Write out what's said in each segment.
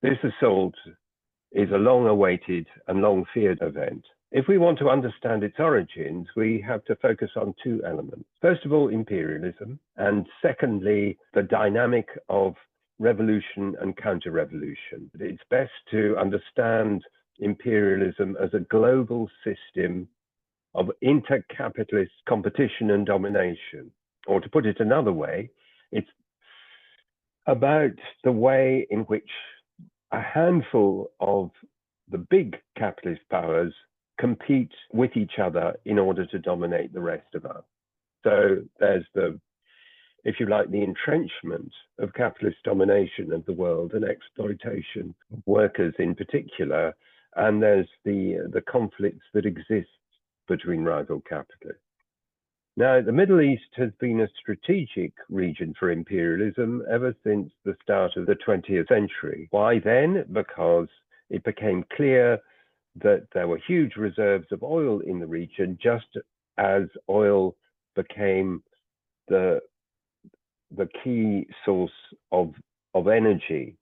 This assault is a long-awaited and long-feared event. If we want to understand its origins, we have to focus on two elements. First of all, imperialism, and secondly, the dynamic of revolution and counter-revolution. It's best to understand imperialism as a global system of inter-capitalist competition and domination. Or to put it another way, it's about the way in which a handful of the big capitalist powers compete with each other in order to dominate the rest of us. So there's the, if you like, the entrenchment of capitalist domination of the world and exploitation of workers in particular, and there's the conflicts that exist between rival capitalists. Now, the Middle East has been a strategic region for imperialism ever since the start of the 20th century. Why then? Because it became clear that there were huge reserves of oil in the region, just as oil became the key source of energy,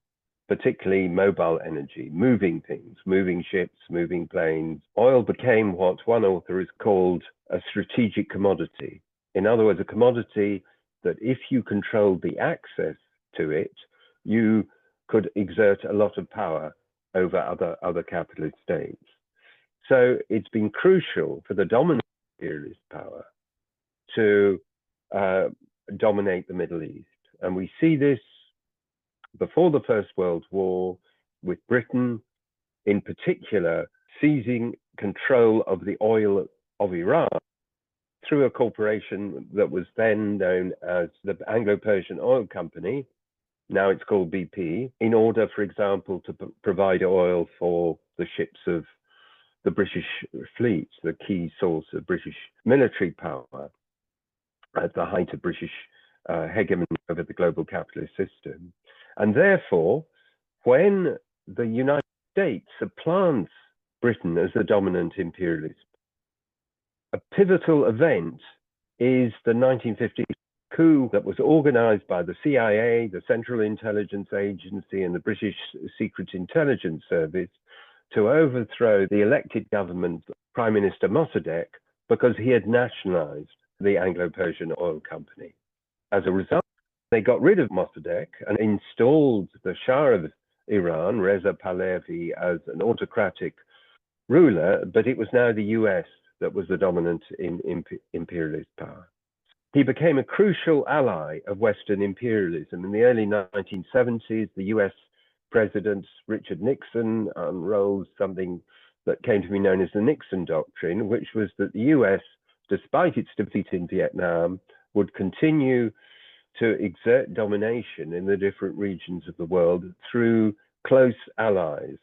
particularly mobile energy, moving things, moving ships, moving planes. Oil became what one author has called a strategic commodity. In other words, a commodity that if you controlled the access to it, you could exert a lot of power over other capitalist states. So it's been crucial for the dominant imperialist power to dominate the Middle East. And we see this before the First World War, with Britain in particular seizing control of the oil of Iran through a corporation that was then known as the Anglo-Persian Oil Company. Now it's called BP, in order, for example, to provide oil for the ships of the British fleet, the key source of British military power at the height of British hegemony over the global capitalist system. And therefore, when the United States supplants Britain as the dominant imperialist, a pivotal event is the 1950 coup that was organized by the CIA, the Central Intelligence Agency, and the British Secret Intelligence Service to overthrow the elected government, Prime Minister Mossadegh, because he had nationalized the Anglo-Persian Oil Company. As a result, they got rid of Mossadegh and installed the Shah of Iran, Reza Pahlavi, as an autocratic ruler, but it was now the US that was the dominant imperialist power. He became a crucial ally of Western imperialism. In the early 1970s, the US President Richard Nixon unrolled something that came to be known as the Nixon Doctrine, which was that the US, despite its defeat in Vietnam, would continue to exert domination in the different regions of the world through close allies.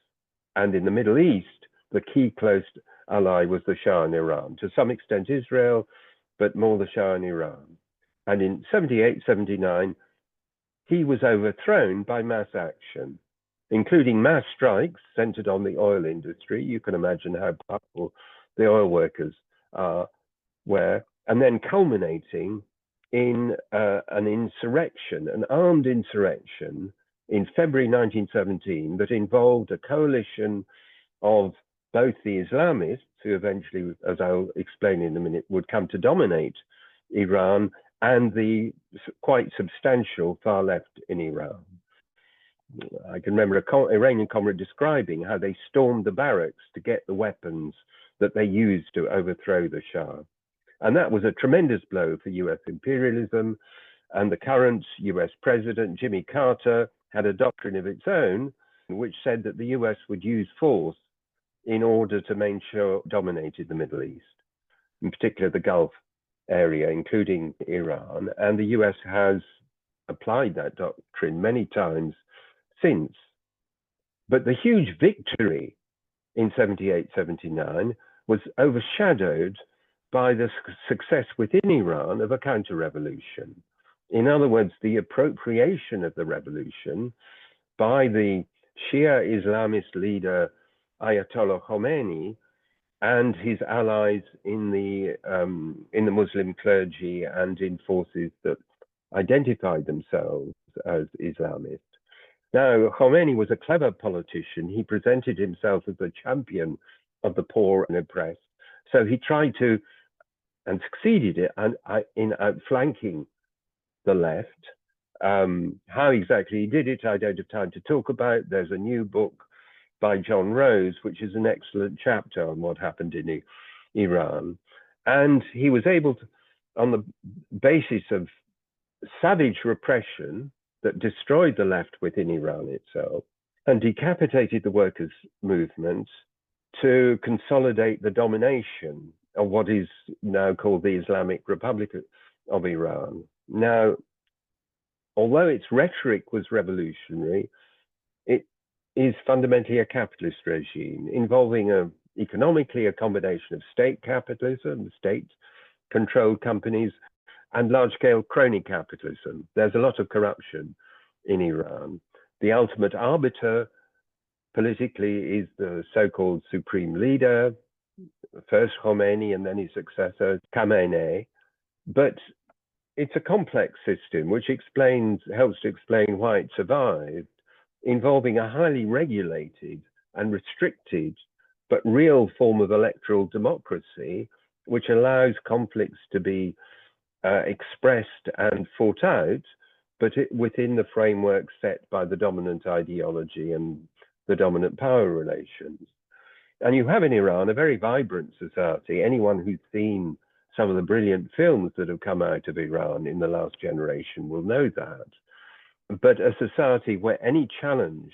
And in the Middle East, the key close ally was the Shah in Iran. To some extent Israel, but more the Shah in Iran. And in 78, 79, he was overthrown by mass action, including mass strikes centered on the oil industry. You can imagine how powerful the oil workers were, and then culminating in an insurrection, an armed insurrection in February 1917 that involved a coalition of both the Islamists, who eventually, as I'll explain in a minute, would come to dominate Iran, and the quite substantial far left in Iran. I can remember an Iranian comrade describing how they stormed the barracks to get the weapons that they used to overthrow the Shah. And that was a tremendous blow for US imperialism. And the current US president, Jimmy Carter, had a doctrine of its own, which said that the US would use force in order to make sure it dominated the Middle East, in particular the Gulf area, including Iran. And the US has applied that doctrine many times since. But the huge victory in 78, 79 was overshadowed by the success within Iran of a counter-revolution. In other words, the appropriation of the revolution by the Shia Islamist leader Ayatollah Khomeini and his allies in the Muslim clergy and in forces that identified themselves as Islamist. Now, Khomeini was a clever politician. He presented himself as the champion of the poor and oppressed. So he tried to, and succeeded in outflanking the left. How exactly he did it, I don't have time to talk about. There's a new book by John Rose, which is an excellent chapter on what happened in Iran. And he was able to, on the basis of savage repression that destroyed the left within Iran itself and decapitated the workers' movement, to consolidate the domination of what is now called the Islamic Republic of Iran. Now, although its rhetoric was revolutionary, it is fundamentally a capitalist regime involving economically a combination of state capitalism, state-controlled companies, and large-scale crony capitalism. There's a lot of corruption in Iran. The ultimate arbiter politically is the so-called supreme leader, first Khomeini and then his successor, Khamenei. But it's a complex system which helps to explain why it survived, involving a highly regulated and restricted but real form of electoral democracy, which allows conflicts to be expressed and fought out, but within the framework set by the dominant ideology and the dominant power relations. And you have in Iran a very vibrant society. Anyone who's seen some of the brilliant films that have come out of Iran in the last generation will know that. But a society where any challenge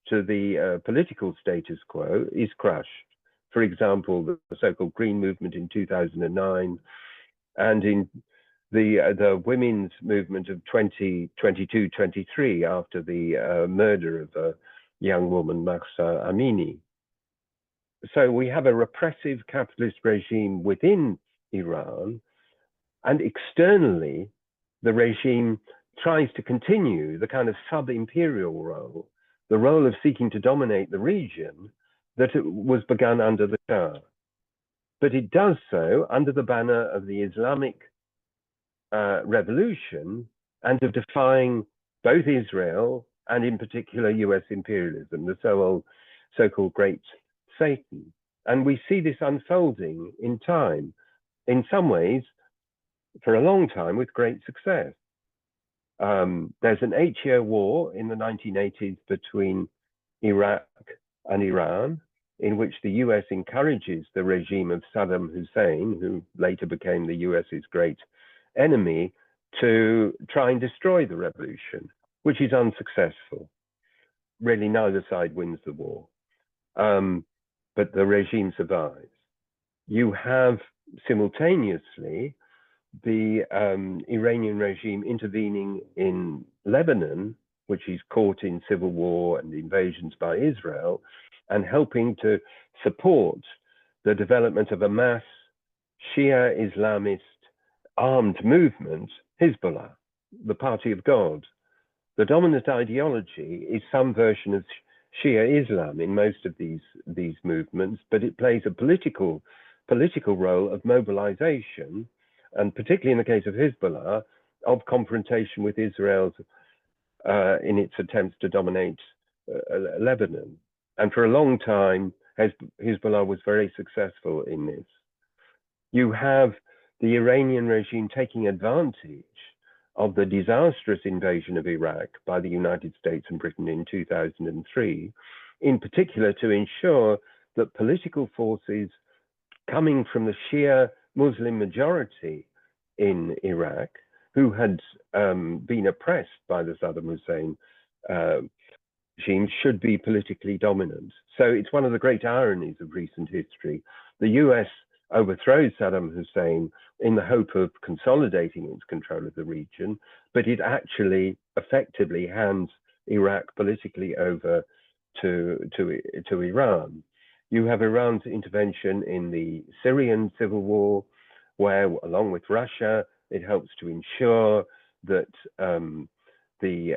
to the political status quo is crushed. For example, the so-called Green Movement in 2009, and in the women's movement of 2022-23 after the murder of a young woman, Mahsa Amini. So we have a repressive capitalist regime within Iran, and externally, the regime tries to continue the kind of sub-imperial role, the role of seeking to dominate the region that it was begun under the Shah. But it does so under the banner of the Islamic revolution and of defying both Israel and in particular US imperialism, the so-called Great Satan. And we see this unfolding in time, in some ways, for a long time with great success. There's an 8-year war in the 1980s between Iraq and Iran, in which the US encourages the regime of Saddam Hussein, who later became the US's great enemy, to try and destroy the revolution, which is unsuccessful. Really, neither side wins the war, but the regime survives. You have simultaneously the Iranian regime intervening in Lebanon, which is caught in civil war and invasions by Israel, and helping to support the development of a mass Shia Islamist armed movement, Hezbollah, the Party of God. The dominant ideology is some version of Shia Islam in most of these movements, but it plays a political role of mobilization, and particularly in the case of Hezbollah, of confrontation with Israel in its attempts to dominate Lebanon. And for a long time, Hezbollah was very successful in this. You have the Iranian regime taking advantage of the disastrous invasion of Iraq by the United States and Britain in 2003, in particular to ensure that political forces coming from the Shia Muslim majority in Iraq, who had been oppressed by the Saddam Hussein regime, should be politically dominant. So it's one of the great ironies of recent history. The US overthrows Saddam Hussein in the hope of consolidating its control of the region, but it actually effectively hands Iraq politically over to Iran. You have Iran's intervention in the Syrian civil war, where, along with Russia, it helps to ensure that the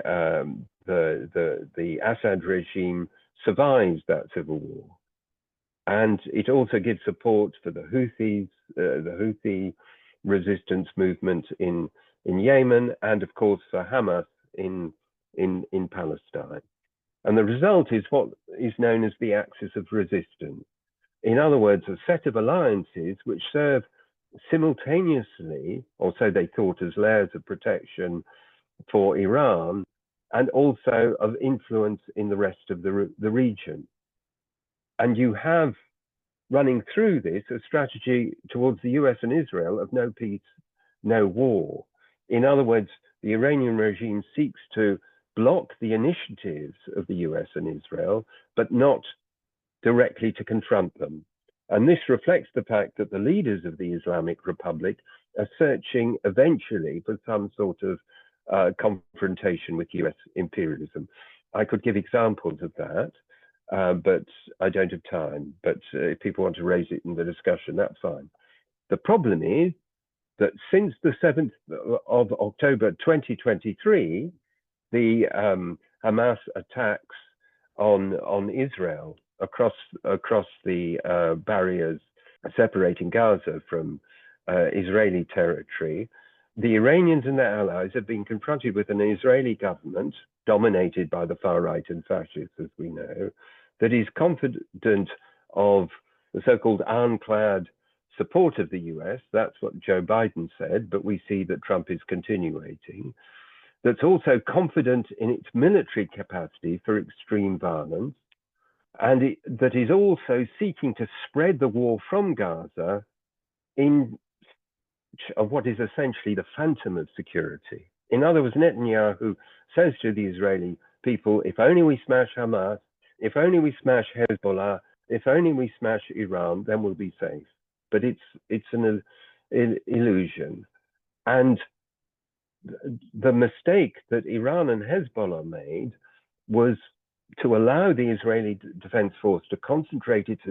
Assad regime survives that civil war. And it also gives support for the Houthis, the Houthi resistance movement in Yemen, and of course for Hamas in Palestine. And the result is what is known as the axis of resistance. In other words, a set of alliances which serve simultaneously, or so they thought, as layers of protection for Iran, and also of influence in the rest of the region. And you have running through this a strategy towards the US and Israel of no peace, no war. In other words, the Iranian regime seeks to block the initiatives of the US and Israel, but not directly to confront them. And this reflects the fact that the leaders of the Islamic Republic are searching eventually for some sort of confrontation with US imperialism. I could give examples of that, but I don't have time. But if people want to raise it in the discussion, that's fine. The problem is that since the 7th of October 2023, the Hamas attacks on Israel across the barriers separating Gaza from Israeli territory, the Iranians and their allies have been confronted with an Israeli government dominated by the far right and fascists, as we know, that is confident of the so-called ironclad support of the US. That's what Joe Biden said, but we see that Trump is continuating. That's also confident in its military capacity for extreme violence, and that is also seeking to spread the war from Gaza in of what is essentially the phantom of security. In other words, Netanyahu says to the Israeli people, if only we smash Hamas, if only we smash Hezbollah, if only we smash Iran, then we'll be safe. But it's an illusion. And the mistake that Iran and Hezbollah made was to allow the Israeli Defense Force to concentrate its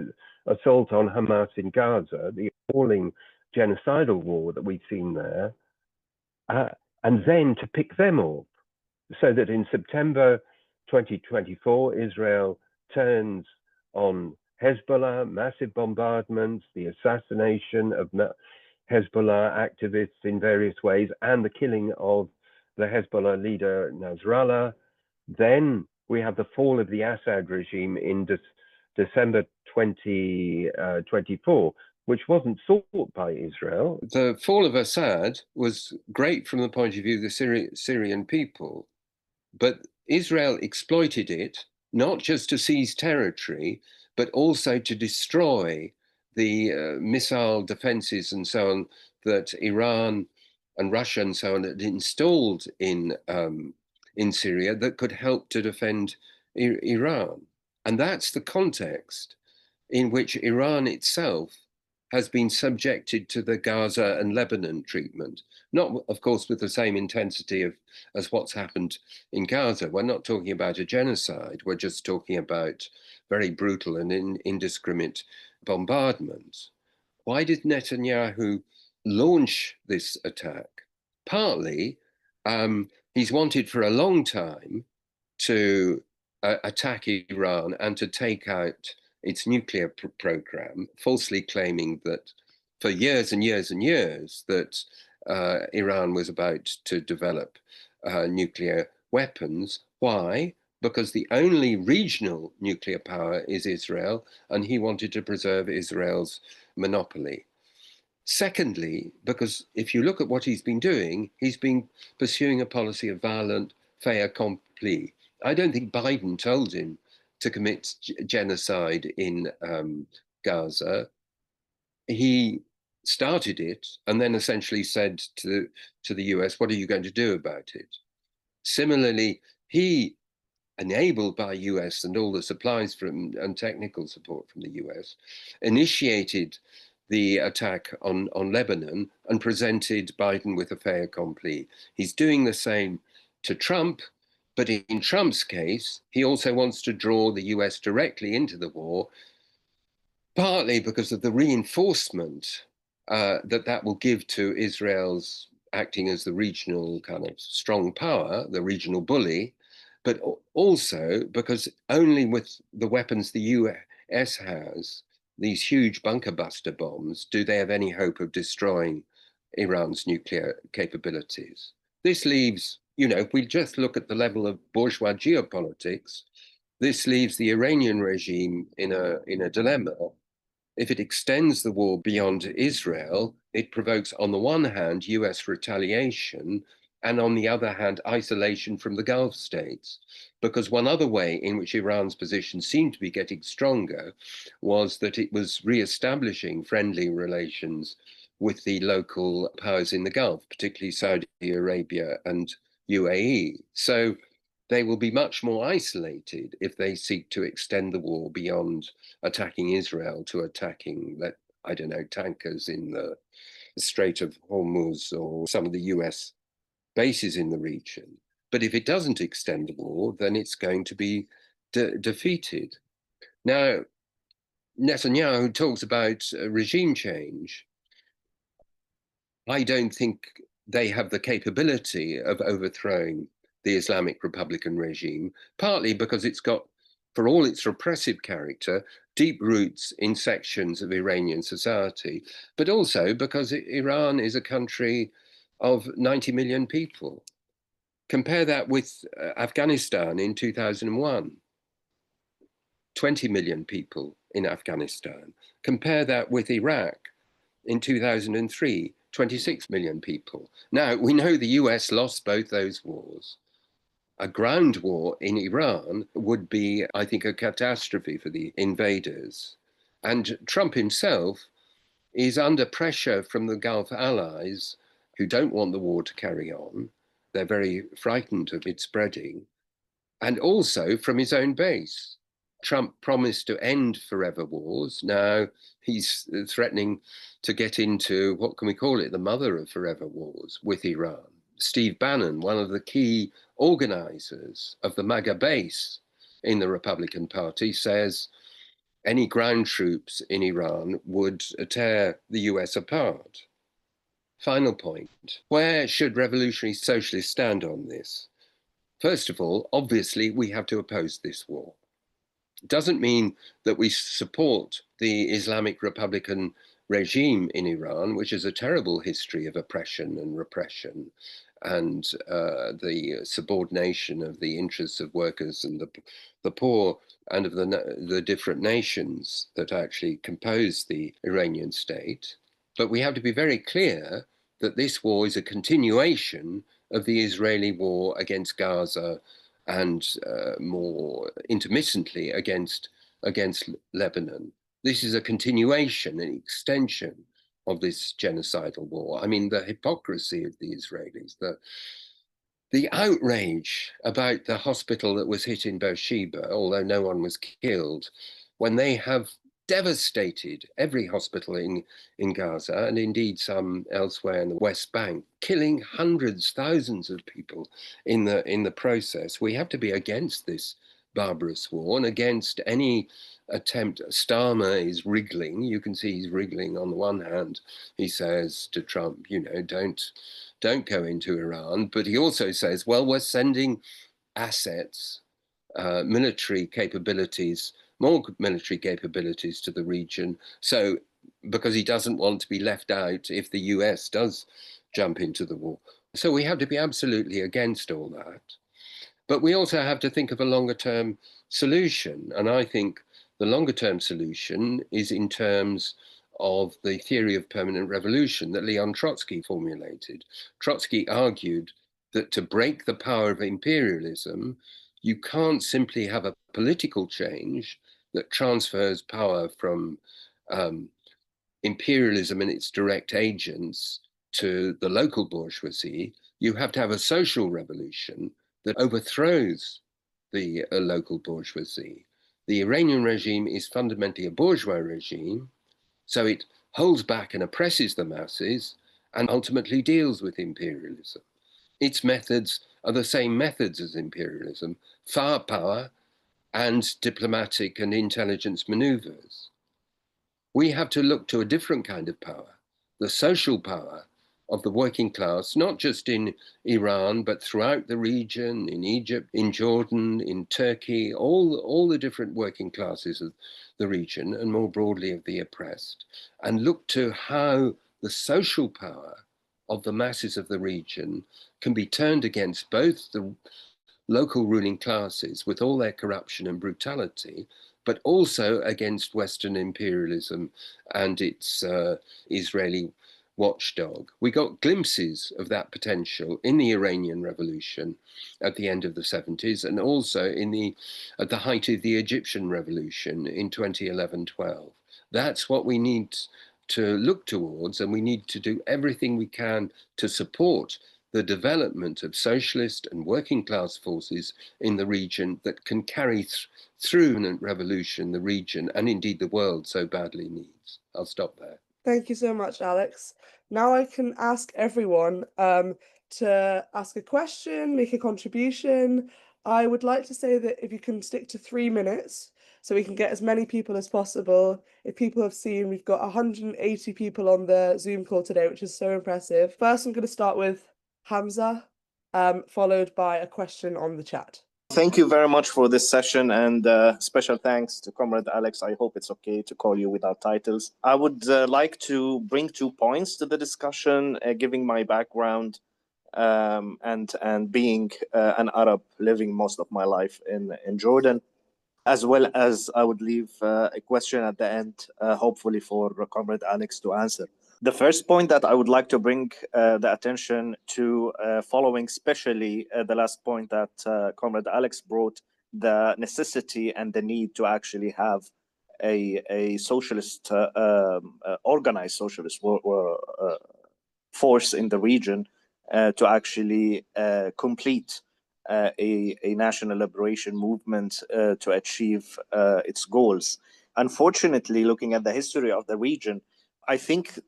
assault on Hamas in Gaza, the appalling genocidal war that we've seen there, and then to pick them off, so that in September 2024, Israel turns on Hezbollah, massive bombardments, the assassination of Hezbollah activists in various ways, and the killing of the Hezbollah leader Nasrallah. Then we have the fall of the Assad regime in December 2024, which wasn't sought by Israel. The fall of Assad was great from the point of view of the Syrian people, but Israel exploited it, not just to seize territory, but also to destroy the missile defenses and so on that Iran and Russia and so on had installed in Syria that could help to defend Iran. And that's the context in which Iran itself has been subjected to the Gaza and Lebanon treatment. Not, of course, with the same intensity as what's happened in Gaza. We're not talking about a genocide. We're just talking about very brutal and indiscriminate bombardments. Why did Netanyahu launch this attack? Partly, he's wanted for a long time to attack Iran and to take out its nuclear program, falsely claiming that for years and years and years that Iran was about to develop nuclear weapons. Why? Because the only regional nuclear power is Israel, and he wanted to preserve Israel's monopoly. Secondly, because if you look at what he's been doing, he's been pursuing a policy of violent fait accompli. I don't think Biden told him to commit genocide in Gaza. He started it and then essentially said to the US, what are you going to do about it? Similarly, he, enabled by US and all the supplies from and technical support from the US, initiated the attack on Lebanon and presented Biden with a fait accompli. He's doing the same to Trump, but in Trump's case, he also wants to draw the US directly into the war, partly because of the reinforcement that will give to Israel's acting as the regional kind of strong power, the regional bully, but also because only with the weapons the US has, these huge bunker buster bombs, do they have any hope of destroying Iran's nuclear capabilities. This leaves, if we just look at the level of bourgeois geopolitics, This leaves the Iranian regime in a dilemma. If it extends the war beyond Israel, it provokes, on the one hand, US retaliation, and on the other hand, isolation from the Gulf states. Because one other way in which Iran's position seemed to be getting stronger was that it was re-establishing friendly relations with the local powers in the Gulf, particularly Saudi Arabia and UAE. So they will be much more isolated if they seek to extend the war beyond attacking Israel to attacking, I don't know, tankers in the Strait of Hormuz or some of the US bases in the region. But if it doesn't extend the war, then it's going to be defeated. Now, Netanyahu talks about regime change. I don't think they have the capability of overthrowing the Islamic Republican regime, partly because it's got, for all its repressive character, deep roots in sections of Iranian society, but also because Iran is a country of 90 million people. Compare that with Afghanistan in 2001, 20 million people in Afghanistan. Compare that with Iraq in 2003, 26 million people. Now, we know the US lost both those wars. A ground war in Iran would be, I think, a catastrophe for the invaders. And Trump himself is under pressure from the Gulf allies who don't want the war to carry on. They're very frightened of it spreading. And also from his own base. Trump promised to end forever wars. Now he's threatening to get into, what can we call it, the mother of forever wars with Iran. Steve Bannon, one of the key organizers of the MAGA base in the Republican Party, says any ground troops in Iran would tear the US apart. Final point, where should revolutionary socialists stand on this? First of all, obviously, we have to oppose this war. It doesn't mean that we support the Islamic Republican regime in Iran, which has a terrible history of oppression and repression and the subordination of the interests of workers and the poor and of the different nations that actually compose the Iranian state. But we have to be very clear that this war is a continuation of the Israeli war against Gaza and more intermittently against Lebanon. This is a continuation, an extension of this genocidal war. I mean, the hypocrisy of the Israelis, the outrage about the hospital that was hit in Beersheba, although no one was killed, when they have devastated every hospital in Gaza and indeed some elsewhere in the West Bank, killing hundreds, thousands of people in the process. We have to be against this barbarous war and against any attempt. Starmer is wriggling. You can see he's wriggling. On the one hand, he says to Trump, you know, don't go into Iran. But he also says, well, we're sending assets, military capabilities, more military capabilities to the region. So, because he doesn't want to be left out if the US does jump into the war. So we have to be absolutely against all that. But we also have to think of a longer term solution. And I think the longer term solution is in terms of the theory of permanent revolution that Leon Trotsky formulated. Trotsky argued that to break the power of imperialism, you can't simply have a political change that transfers power from imperialism and its direct agents to the local bourgeoisie. You have to have a social revolution that overthrows the local bourgeoisie. The Iranian regime is fundamentally a bourgeois regime, so it holds back and oppresses the masses and ultimately deals with imperialism. Its methods are the same methods as imperialism: firepower and diplomatic and intelligence maneuvers. We have to look to a different kind of power, the social power of the working class, not just in Iran, but throughout the region, in Egypt, in Jordan, in Turkey, all the different working classes of the region, and more broadly of the oppressed, and look to how the social power of the masses of the region can be turned against both the local ruling classes with all their corruption and brutality, but also against Western imperialism and its Israeli watchdog. We got glimpses of that potential in the Iranian Revolution at the end of the 70s, and also at the height of the Egyptian Revolution in 2011-12. That's what we need to look towards, and we need to do everything we can to support the development of socialist and working class forces in the region that can carry through a revolution the region and indeed the world so badly needs. I'll stop there. Thank you so much, Alex. Now I can ask everyone to ask a question, make a contribution. I would like to say that if you can stick to 3 minutes, so we can get as many people as possible. If people have seen, we've got 180 people on the Zoom call today, which is so impressive. First, I'm going to start with Hamza, followed by a question on the chat. Thank you very much for this session, and special thanks to Comrade Alex. I hope it's okay to call you without titles. I would like to bring 2 points to the discussion, giving my background and being an Arab living most of my life in Jordan, as well as I would leave a question at the end, hopefully for Comrade Alex to answer. The first point that I would like to bring the attention to, following especially the last point that Comrade Alex brought, the necessity and the need to actually have a socialist, organized socialist force in the region to actually complete a national liberation movement to achieve its goals. Unfortunately, looking at the history of the region, I think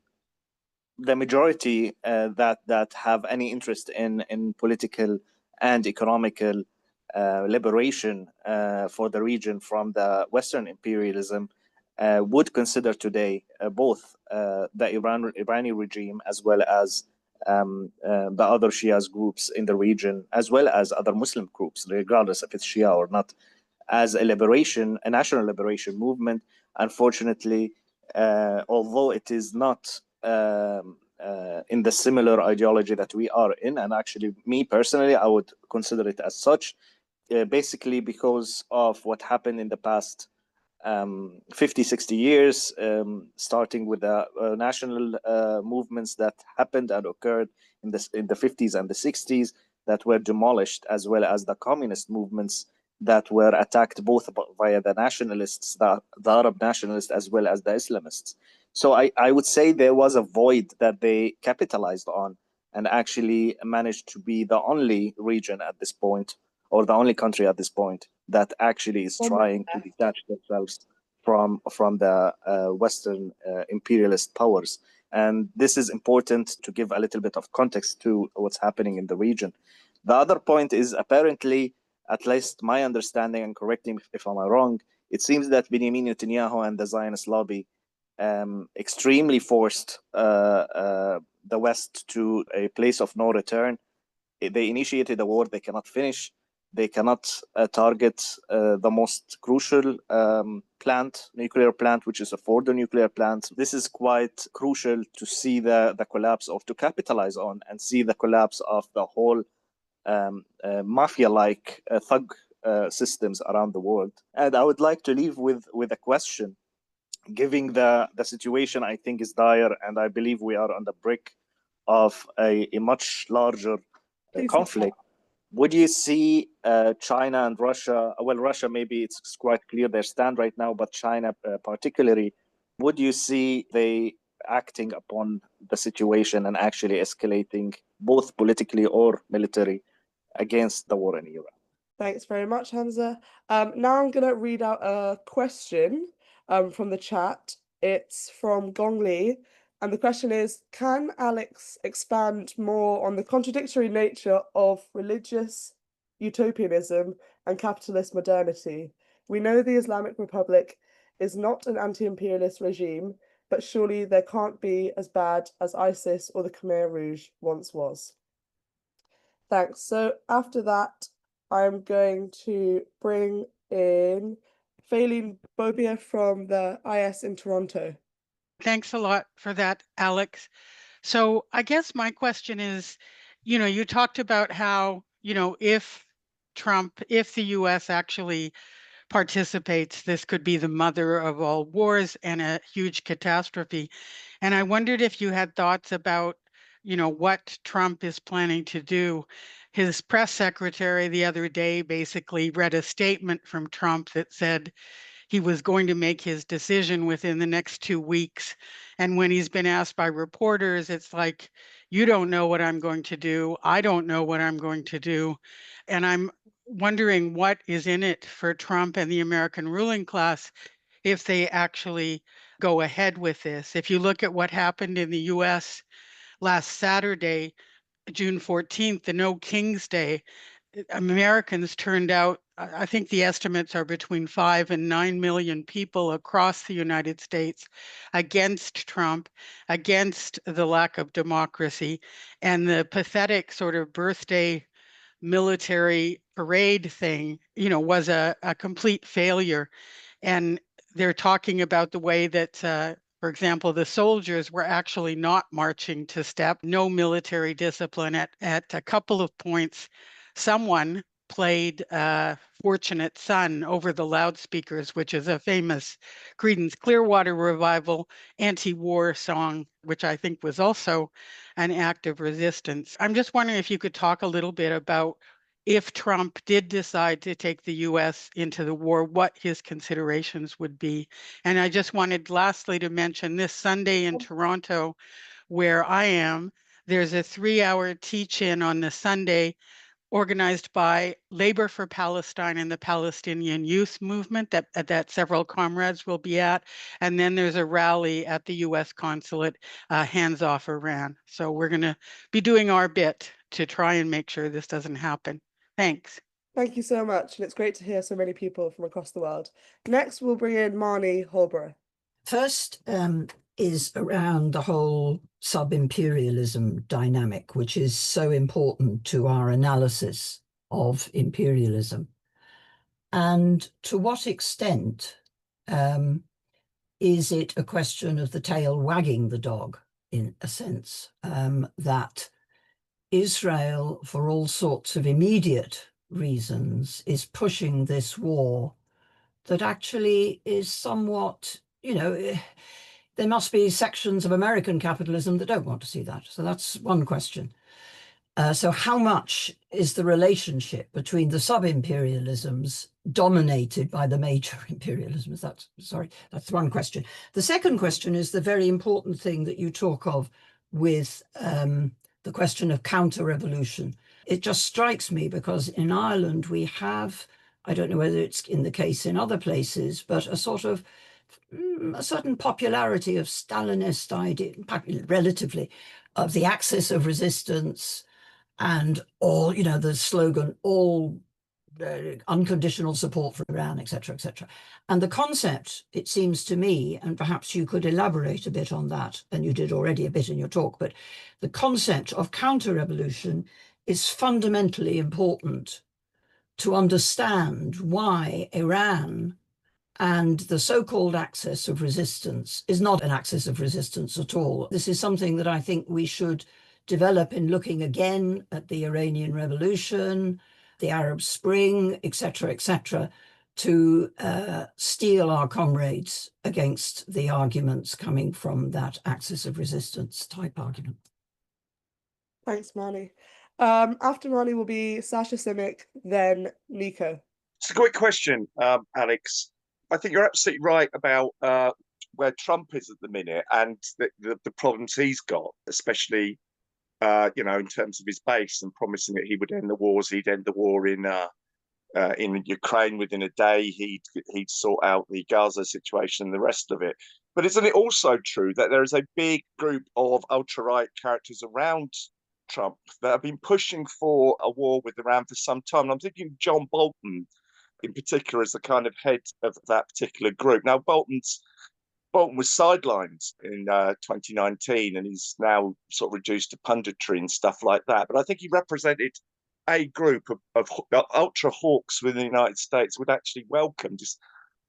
the majority that have any interest in political and economical liberation for the region from the Western imperialism would consider today both the Iranian regime as well as the other Shia groups in the region, as well as other Muslim groups, regardless if it's Shia or not, as a national liberation movement. Unfortunately, although it is not in the similar ideology that we are in, and actually me personally, I would consider it as such, basically because of what happened in the past 50, 60 years, starting with the national movements that happened and occurred in the 50s and the 60s that were demolished, as well as the communist movements that were attacked both via the nationalists, the Arab nationalists, as well as the Islamists. So I would say there was a void that they capitalized on and actually managed to be the only region at this point, or the only country at this point, that actually is trying to detach themselves from the Western imperialist powers. And this is important to give a little bit of context to what's happening in the region. The other point is, apparently, at least my understanding, and correct me if I'm wrong, it seems that Benjamin Netanyahu and the Zionist lobby extremely forced the West to a place of no return. They initiated a war they cannot finish. They cannot target the most crucial nuclear plant, which is a Fordo nuclear plant. This is quite crucial to see the collapse, or to capitalize on and see the collapse of the whole mafia-like thug systems around the world. And I would like to leave with a question. Given the situation, I think, is dire, and I believe we are on the brink of a much larger conflict. Would you see China and Russia, well, Russia, maybe it's quite clear their stand right now, but China particularly, would you see they acting upon the situation and actually escalating, both politically or military, against the war in Iran? Thanks very much, Hamza. Now I'm going to read out a question from the chat. It's from Gong Li. And the question is, can Alex expand more on the contradictory nature of religious utopianism and capitalist modernity? We know the Islamic Republic is not an anti-imperialist regime, but surely there can't be as bad as ISIS or the Khmer Rouge once was. Thanks. So after that, I'm going to bring in Faylene Bobia from the IS in Toronto. Thanks a lot for that, Alex. So I guess my question is, you talked about how, if Trump, if the US actually participates, this could be the mother of all wars and a huge catastrophe. And I wondered if you had thoughts about, what Trump is planning to do. His press secretary the other day basically read a statement from Trump that said he was going to make his decision within the next 2 weeks. And when he's been asked by reporters, it's like, you don't know what I'm going to do. I don't know what I'm going to do. And I'm wondering what is in it for Trump and the American ruling class if they actually go ahead with this. If you look at what happened in the US last Saturday, June 14th, the No King's Day, Americans turned out, I think the estimates are between 5 and 9 million people across the United States against Trump, against the lack of democracy, and the pathetic sort of birthday military parade thing, was a complete failure. And they're talking about the way that, for example, the soldiers were actually not marching to step, no military discipline. At a couple of points, someone played Fortunate Son over the loudspeakers, which is a famous Creedence Clearwater Revival anti-war song, which I think was also an act of resistance. I'm just wondering if you could talk a little bit about if Trump did decide to take the US into the war, what his considerations would be. And I just wanted lastly to mention this Sunday in Toronto, where I am, there's a 3-hour teach-in on the Sunday organized by Labor for Palestine and the Palestinian Youth Movement that several comrades will be at. And then there's a rally at the US consulate, Hands Off Iran. So we're going to be doing our bit to try and make sure this doesn't happen. Thanks. Thank you so much, and it's great to hear so many people from across the world. Next, we'll bring in Marnie Holborough. First is around the whole sub-imperialism dynamic, which is so important to our analysis of imperialism. And to what extent is it a question of the tail wagging the dog, in a sense, that Israel, for all sorts of immediate reasons, is pushing this war that actually is somewhat, there must be sections of American capitalism that don't want to see that. So that's one question. So how much is the relationship between the sub-imperialisms dominated by the major imperialisms? That's one question. The second question is the very important thing that you talk of with the question of counter-revolution. It just strikes me because in Ireland we have, I don't know whether it's in the case in other places, but a certain popularity of Stalinist idea, relatively, of the axis of resistance and all, the slogan, all unconditional support for Iran, etc., etc. And the concept, it seems to me, and perhaps you could elaborate a bit on that, and you did already a bit in your talk, but the concept of counter-revolution is fundamentally important to understand why Iran and the so-called axis of resistance is not an axis of resistance at all. This is something that I think we should develop in looking again at the Iranian Revolution, the Arab Spring, etc., to steel our comrades against the arguments coming from that axis of resistance type argument. Thanks, Marnie. After Marnie will be Sasha Simic, then Nico. It's a great question, Alex. I think you're absolutely right about where Trump is at the minute and the problems he's got, especially in terms of his base and promising that he would end the wars. He'd end the war in Ukraine within a day. He'd sort out the Gaza situation and the rest of it. But isn't it also true that there is a big group of ultra-right characters around Trump that have been pushing for a war with Iran for some time? And I'm thinking John Bolton in particular as the kind of head of that particular group. Now, Bolton was sidelined in 2019 and he's now sort of reduced to punditry and stuff like that. But I think he represented a group of ultra hawks within the United States would actually welcome, just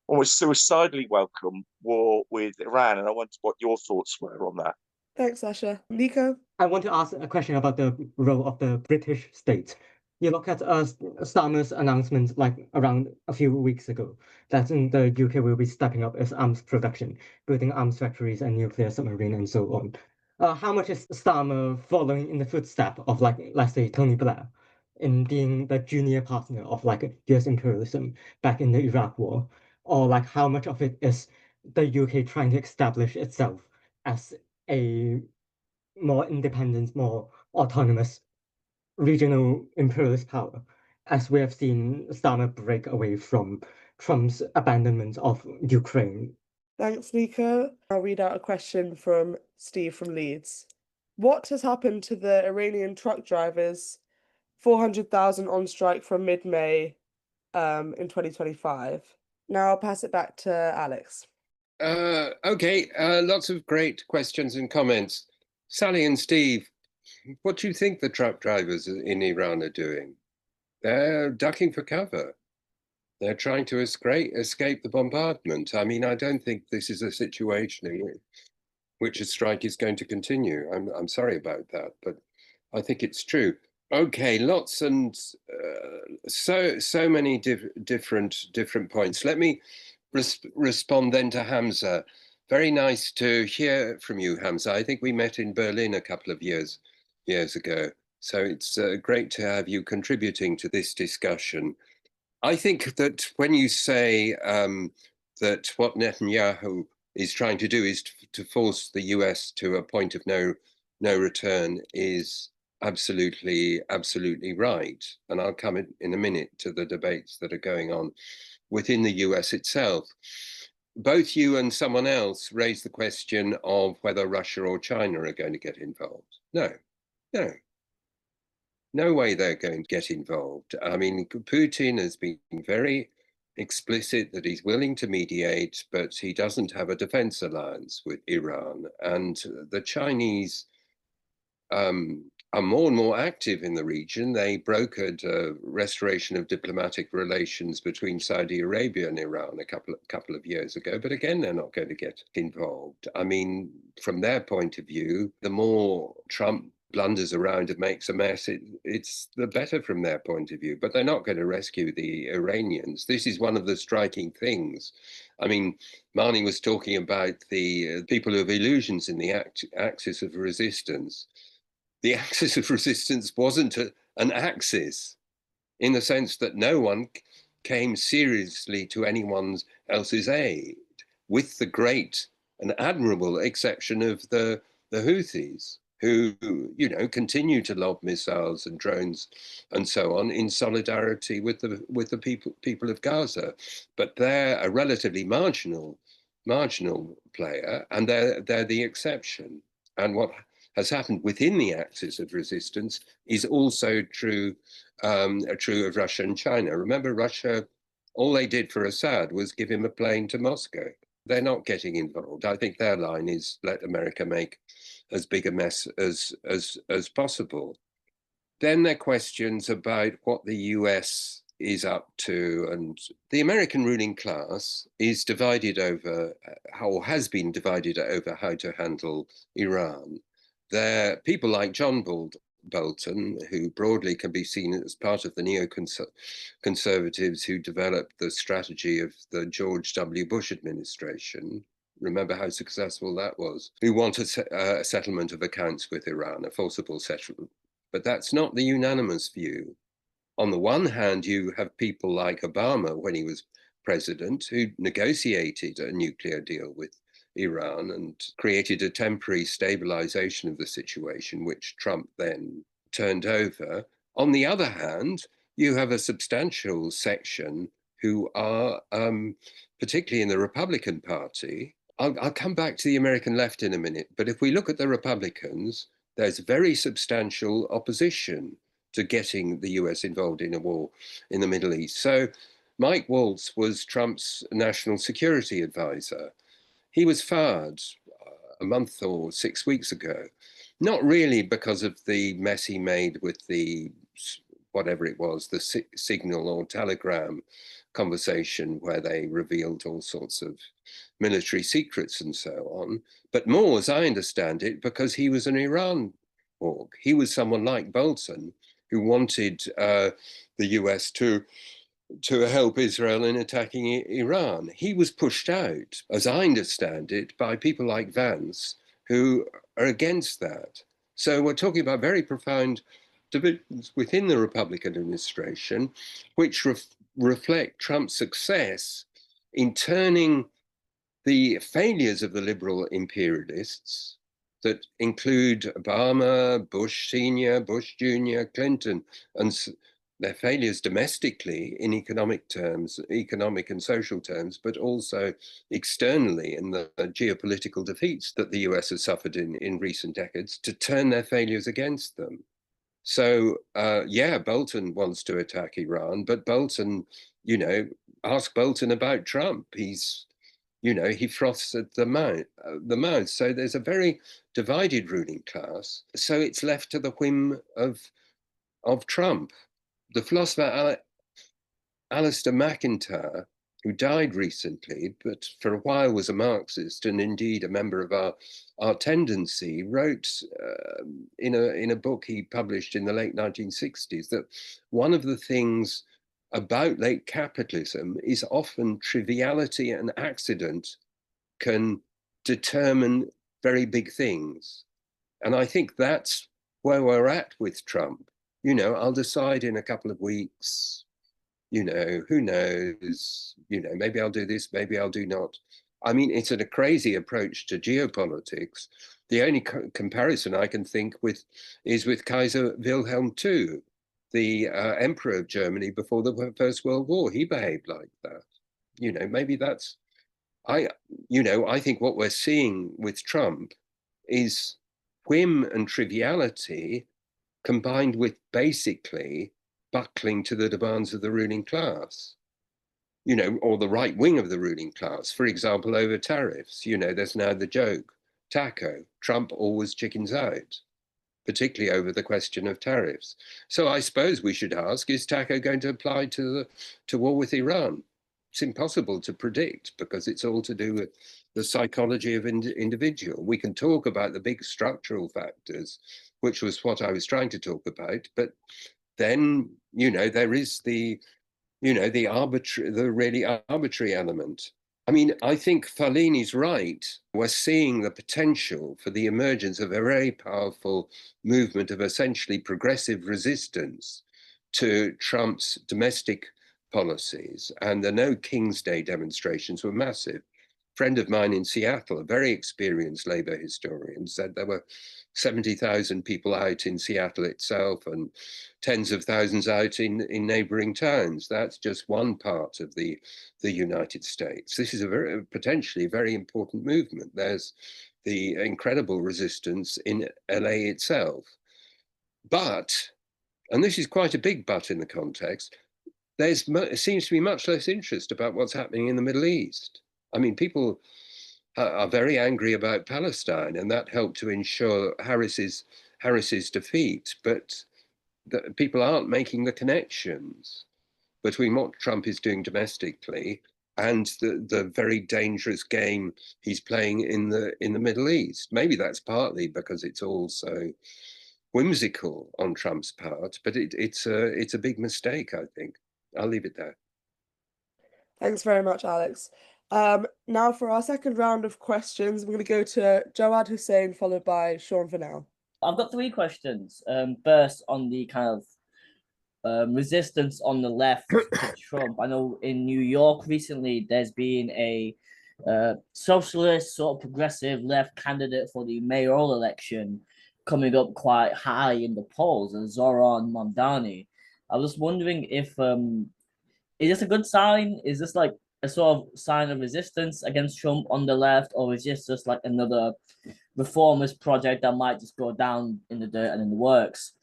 almost suicidally welcome, war with Iran. And I wondered what your thoughts were on that. Thanks, Sasha. Nico? I want to ask a question about the role of the British state. you look at Starmer's announcement like around a few weeks ago that the UK will be stepping up its arms production, building arms factories and nuclear submarine and so on. How much is Starmer following in the footsteps of, like, let's say, Tony Blair in being the junior partner of like US imperialism back in the Iraq War? Or like how much of it is the UK trying to establish itself as a more independent, more autonomous regional imperialist power, as we have seen Starmer break away from Trump's abandonment of Ukraine? Thanks, Nico. I'll read out a question from Steve from Leeds. What has happened to the Iranian truck drivers, 400,000 on strike from mid-May in 2025? Now I'll pass it back to Alex. Okay, lots of great questions and comments. Sally and Steve, what do you think the truck drivers in Iran are doing? They're ducking for cover. They're trying to escape the bombardment. I mean, I don't think this is a situation in which a strike is going to continue. I'm sorry about that, but I think it's true. Okay, lots and so many different points. Let me respond then to Hamza. Very nice to hear from you, Hamza. I think we met in Berlin a couple of years ago. So it's great to have you contributing to this discussion. I think that when you say that what Netanyahu is trying to do is to force the US to a point of no return is absolutely right. And I'll come in a minute to the debates that are going on within the US itself. Both you and someone else raised the question of whether Russia or China are going to get involved. No way they're going to get involved. I mean, Putin has been very explicit that he's willing to mediate, but he doesn't have a defense alliance with Iran. And the Chinese are more and more active in the region. They brokered a restoration of diplomatic relations between Saudi Arabia and Iran a couple of years ago, but again, they're not going to get involved. I mean, from their point of view, the more Trump blunders around and makes a mess, it's the better from their point of view, but they're not going to rescue the Iranians. This is one of the striking things. I mean, Marnie was talking about the people who have illusions in the axis of resistance. The axis of resistance wasn't an axis in the sense that no one came seriously to anyone else's aid, with the great and admirable exception of the Houthis, who, you know, continue to lob missiles and drones and so on in solidarity with the people of Gaza. But they're a relatively marginal player, and they're the exception. And what has happened within the axis of resistance is also true of Russia and China. Remember, Russia, all they did for Assad was give him a plane to Moscow. They're not getting involved. I think their line is let America make as big a mess as possible. Then there are questions about what the US is up to, and the American ruling class is divided over, or has been divided over, how to handle Iran. There are people like John Bolton, who broadly can be seen as part of the neoconservatives who developed the strategy of the George W. Bush administration. Remember how successful that was. Who want a settlement of accounts with Iran, a forcible settlement. But that's not the unanimous view. On the one hand, you have people like Obama, when he was president, who negotiated a nuclear deal with Iran and created a temporary stabilization of the situation, which Trump then turned over. On the other hand, you have a substantial section who are, particularly in the Republican Party, I'll come back to the American left in a minute, but if we look at the Republicans, there's very substantial opposition to getting the US involved in a war in the Middle East. So Mike Waltz was Trump's national security advisor. He was fired a month or 6 weeks ago, not really because of the mess he made with the, whatever it was, the Signal or Telegram conversation where they revealed all sorts of military secrets and so on, but more, as I understand it, because he was an Iran org. He was someone like Bolton, who wanted the US to help Israel in attacking Iran. He was pushed out, as I understand it, by people like Vance, who are against that. So we're talking about very profound divisions within the Republican administration, which reflect Trump's success in turning the failures of the liberal imperialists that include Obama, Bush Senior, Bush Junior, Clinton, and their failures domestically in economic terms, economic and social terms, but also externally in the geopolitical defeats that the US has suffered in recent decades, to turn their failures against them. So, yeah, Bolton wants to attack Iran, but Bolton, you know, ask Bolton about Trump. He's, you know, he froths at the mouth. So there's a very divided ruling class. So it's left to the whim of Trump. The philosopher Alistair McIntyre, who died recently, but for a while was a Marxist and indeed a member of our tendency, wrote in a book he published in the late 1960s that one of the things about late capitalism is often triviality and accident can determine very big things. And I think that's where we're at with Trump. You know, I'll decide in a couple of weeks, you know, who knows, you know, maybe I'll do this, maybe I'll do not. I mean, it's a crazy approach to geopolitics. The only comparison I can think with is with Kaiser Wilhelm II, the emperor of Germany before the First World War. He behaved like that. You know, maybe that's, I think what we're seeing with Trump is whim and triviality combined with basically buckling to the demands of the ruling class, you know, or the right wing of the ruling class. For example, over tariffs, you know, there's now the joke, taco, Trump always chickens out, particularly over the question of tariffs. So I suppose we should ask, is taco going to apply to war with Iran? It's impossible to predict because it's all to do with the psychology of individual. We can talk about the big structural factors, which was what I was trying to talk about, but then, you know, there is the really arbitrary element. I mean, I think Fellini's right. We're seeing the potential for the emergence of a very powerful movement of essentially progressive resistance to Trump's domestic policies. And the No King's Day demonstrations were massive. A friend of mine in Seattle, a very experienced labor historian, said there were 70,000 people out in Seattle itself and tens of thousands out in neighboring towns. That's just one part of the United States. This is a potentially very important movement. There's the incredible resistance in LA itself. But, and this is quite a big but in the context, there seems to be much less interest about what's happening in the Middle East. I mean, people are very angry about Palestine, and that helped to ensure Harris's defeat. But people aren't making the connections between what Trump is doing domestically and the very dangerous game he's playing in the Middle East. Maybe that's partly because it's all so whimsical on Trump's part, but it's a big mistake, I think. I'll leave it there. Thanks very much, Alex. Now for our second round of questions, we're going to go to Jawad Hussein, followed by Sean for now. I've got three questions. First, on the kind of resistance on the left to Trump. I know in New York recently, there's been a socialist, sort of progressive left candidate for the mayoral election coming up quite high in the polls, Zoran Mamdani. I was wondering if, is this a good sign? Is this like a sort of sign of resistance against Trump on the left, or is this just like another reformist project that might just go down in the dirt and in the works?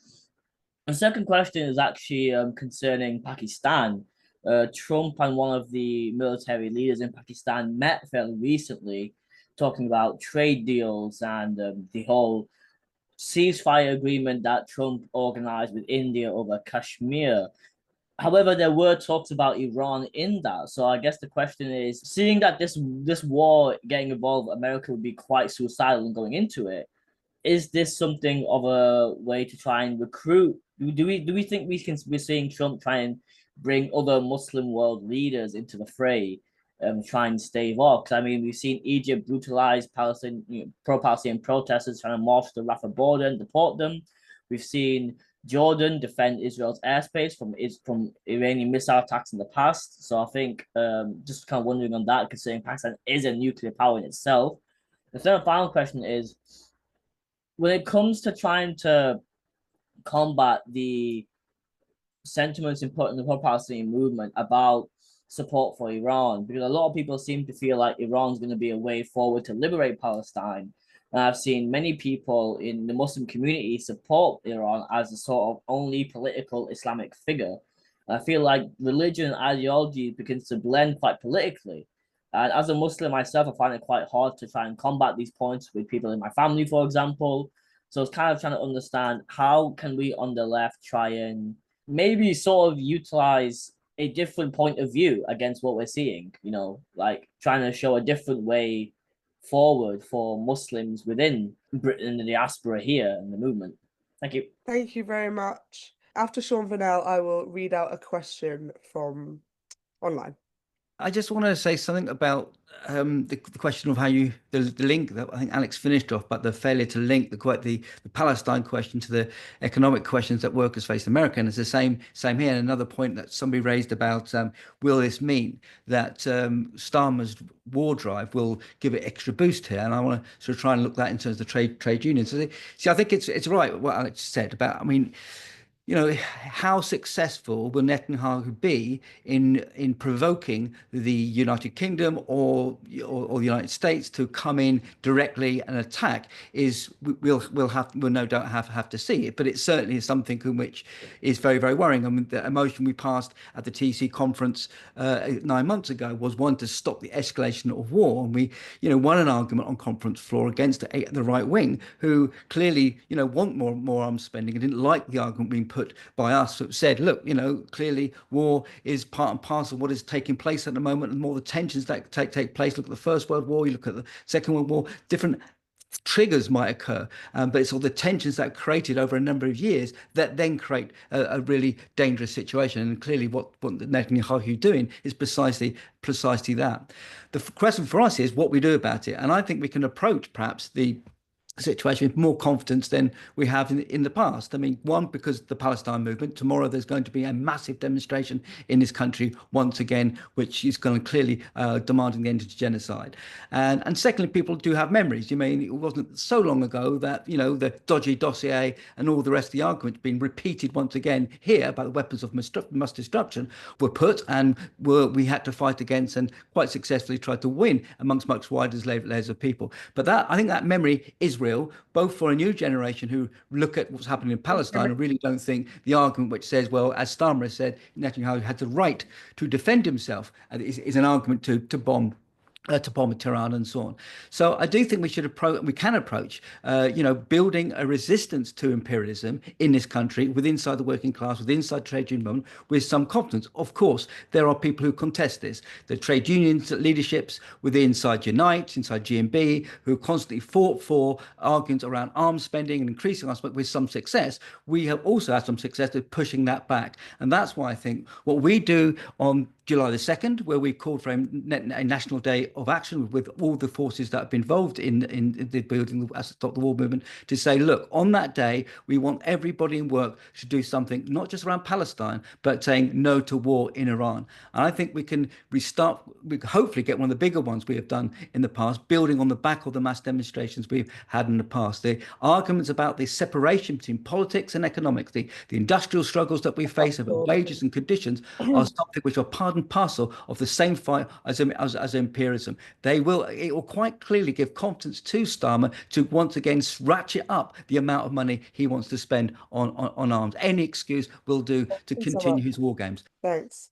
The second question is actually concerning Pakistan. Trump and one of the military leaders in Pakistan met fairly recently, talking about trade deals and the whole ceasefire agreement that Trump organized with India over Kashmir. However, there were talks about Iran in that. So I guess the question is, seeing that this war getting involved, America would be quite suicidal in going into it, is this something of a way to try and recruit Do we think we're seeing Trump try and bring other Muslim world leaders into the fray, try and stave off? Because I mean, we've seen Egypt brutalize Palestine, pro-Palestinian protesters trying to march to the Rafah border and deport them. We've seen Jordan defend Israel's airspace from Iranian missile attacks in the past. So I think just kind of wondering on that, considering Pakistan is a nuclear power in itself. The third and final question is, when it comes to trying to combat the sentiments in the pro-Palestinian movement about support for Iran, because a lot of people seem to feel like Iran's going to be a way forward to liberate Palestine. And I've seen many people in the Muslim community support Iran as a sort of only political Islamic figure. I feel like religion and ideology begins to blend quite politically. And as a Muslim myself, I find it quite hard to try and combat these points with people in my family, for example. So it's kind of trying to understand, how can we on the left try and maybe sort of utilize a different point of view against what we're seeing, like trying to show a different way forward for Muslims within Britain and the diaspora here in the movement. Thank you. Thank you very much. After Sean Vernell, I will read out a question from online. I just want to say something about the question of how the link that I think Alex finished off, but the failure to link the Palestine question to the economic questions that workers face in America. And it's the same here. And another point that somebody raised about, will this mean that Starmer's war drive will give it extra boost here? And I want to sort of try and look at that in terms of the trade unions. So, see, I think it's right what Alex said about, I mean, how successful will Netanyahu be in provoking the United Kingdom or the United States to come in directly and attack? We'll no doubt have to see it, but it certainly is something in which is very, very worrying. I mean, the motion we passed at the TC conference 9 months ago was one to stop the escalation of war, and we won an argument on conference floor against the right wing, who clearly want more arms spending and didn't like the argument being put by us that said, look, clearly war is part and parcel of what is taking place at the moment, and more the tensions that take place. Look at the First World War, you look at the Second World War, different triggers might occur, but it's all the tensions that are created over a number of years that then create a really dangerous situation. And clearly what Netanyahu is doing is precisely that. The question for us is what we do about it. And I think we can approach perhaps the situation with more confidence than we have in the past. I mean, one, because the Palestine movement, tomorrow there's going to be a massive demonstration in this country once again, which is going to clearly demanding the end of genocide. And secondly, people do have memories. It wasn't so long ago that, the dodgy dossier and all the rest of the arguments being repeated once again here about the weapons of mass destruction were put, and we had to fight against and quite successfully tried to win amongst much wider layers of people. But I think that memory is real, both for a new generation who look at what's happening in Palestine and really don't think the argument which says, well, as Starmer has said, Netanyahu had the right to defend himself, is an argument to bomb Tehran and so on. So I do think we can approach, building a resistance to imperialism in this country, inside the working class, inside trade union movement, with some confidence. Of course, there are people who contest this. The trade unions leaderships inside Unite, inside GMB, who constantly fought for arguments around arms spending and increasing us, but with some success. We have also had some success at pushing that back. And that's why I think what we do on July the 2nd, where we called for a national day of action with all the forces that have been involved in the building as Stop the War movement, to say, look, on that day, we want everybody in work to do something, not just around Palestine, but saying no to war in Iran. And I think we can restart, we can hopefully get one of the bigger ones we have done in the past, building on the back of the mass demonstrations we've had in the past. The arguments about the separation between politics and economics, the industrial struggles that we face over wages and conditions are something which are part and parcel of the same fight as imperialism. It will quite clearly give confidence to Starmer to once again ratchet up the amount of money he wants to spend on arms. Any excuse will do to continue his war games. Thanks.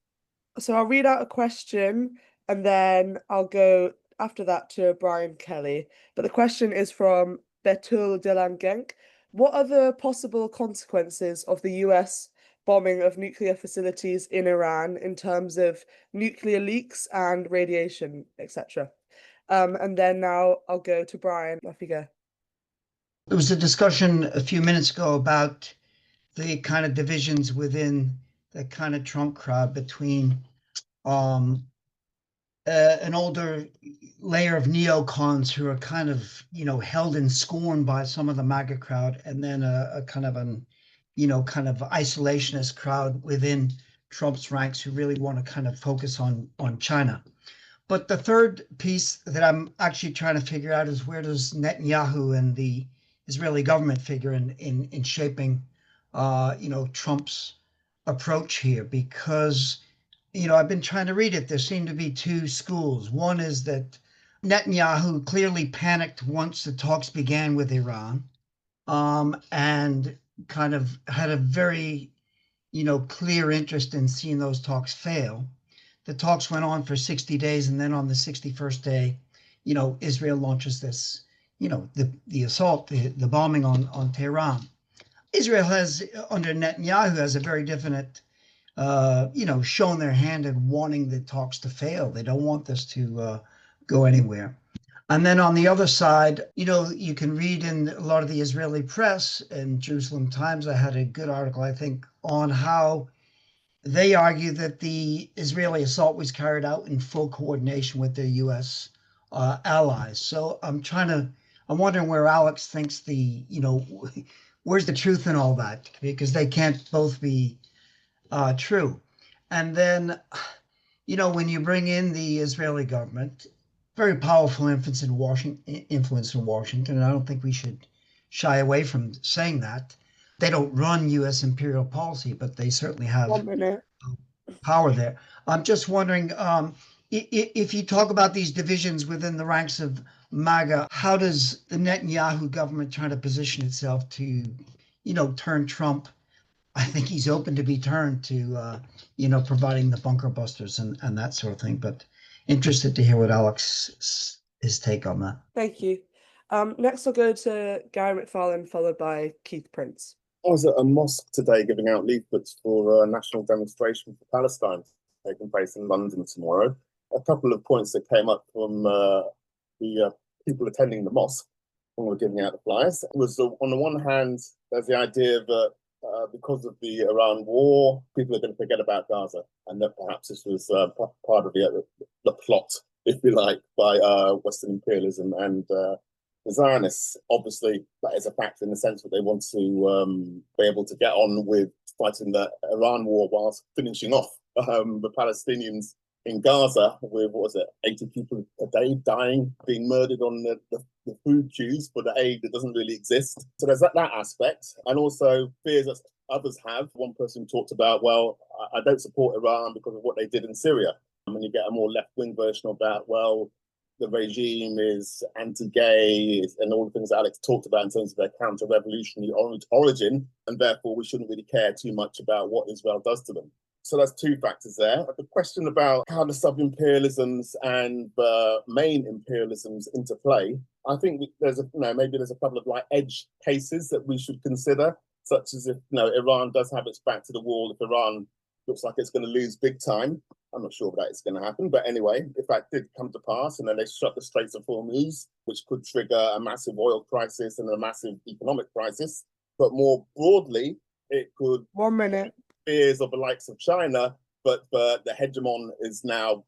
So I'll read out a question and then I'll go after that to Brian Kelly. But the question is from Betul Delangenk. What are the possible consequences of the US bombing of nuclear facilities in Iran in terms of nuclear leaks and radiation, etc.? And then now I'll go to Brian. Off you go. There was a discussion a few minutes ago about the kind of divisions within the kind of Trump crowd between an older layer of neocons who are kind of, held in scorn by some of the MAGA crowd, and then a kind of kind of isolationist crowd within Trump's ranks who really want to kind of focus on China. But the third piece that I'm actually trying to figure out is, where does Netanyahu and the Israeli government figure in shaping, Trump's approach here? Because, I've been trying to read it. There seem to be two schools. One is that Netanyahu clearly panicked once the talks began with Iran, and kind of had a very, clear interest in seeing those talks fail. The talks went on for 60 days, and then on the 61st day, Israel launches this, the assault, the bombing on Tehran. Israel has, under Netanyahu, has a very definite, shown their hand in wanting the talks to fail. They don't want this to go anywhere. And then on the other side, you can read in a lot of the Israeli press, and Jerusalem Times, I had a good article, I think, on how they argue that the Israeli assault was carried out in full coordination with their U.S. Allies. So I'm wondering where Alex thinks where's the truth in all that? Because they can't both be true. And then, when you bring in the Israeli government, very powerful influence in Washington, and I don't think we should shy away from saying that. They don't run U.S. imperial policy, but they certainly have 1 minute. power there. I'm just wondering, if you talk about these divisions within the ranks of MAGA, how does the Netanyahu government try to position itself to, turn Trump? I think he's open to be turned to, providing the bunker busters and that sort of thing. But interested to hear what his take on that. Thank you. Next, I'll go to Gary McFarlane, followed by Keith Prince. I was at a mosque today giving out leaflets for a national demonstration for Palestine taking place in London tomorrow. A couple of points that came up from the people attending the mosque when we were giving out the flyers was, on the one hand, there's the idea that because of the Iran war, people are going to forget about Gaza, and that perhaps this was part of the plot, if you like, by Western imperialism and the Zionists. Obviously, that is a factor in the sense that they want to be able to get on with fighting the Iran war whilst finishing off the Palestinians in Gaza with, 80 people a day dying, being murdered on the food queues for the aid that doesn't really exist. So there's that aspect, and also fears that others have. One person talked about, well, I don't support Iran because of what they did in Syria. And you get a more left-wing version of that, well, the regime is anti-gay and all the things that Alex talked about in terms of their counter-revolutionary origin, and therefore we shouldn't really care too much about what Israel does to them. So that's two factors there. The question about how the sub-imperialisms and the main imperialisms interplay, I think maybe there's a couple of edge cases that we should consider, such as if Iran does have its back to the wall, if Iran looks like it's going to lose big time. I'm not sure if that is going to happen, but anyway, if that did come to pass and then they shut the Straits of Hormuz, which could trigger a massive oil crisis and a massive economic crisis, but more broadly, it could 1 minute. Fears of the likes of China, but the hegemon is now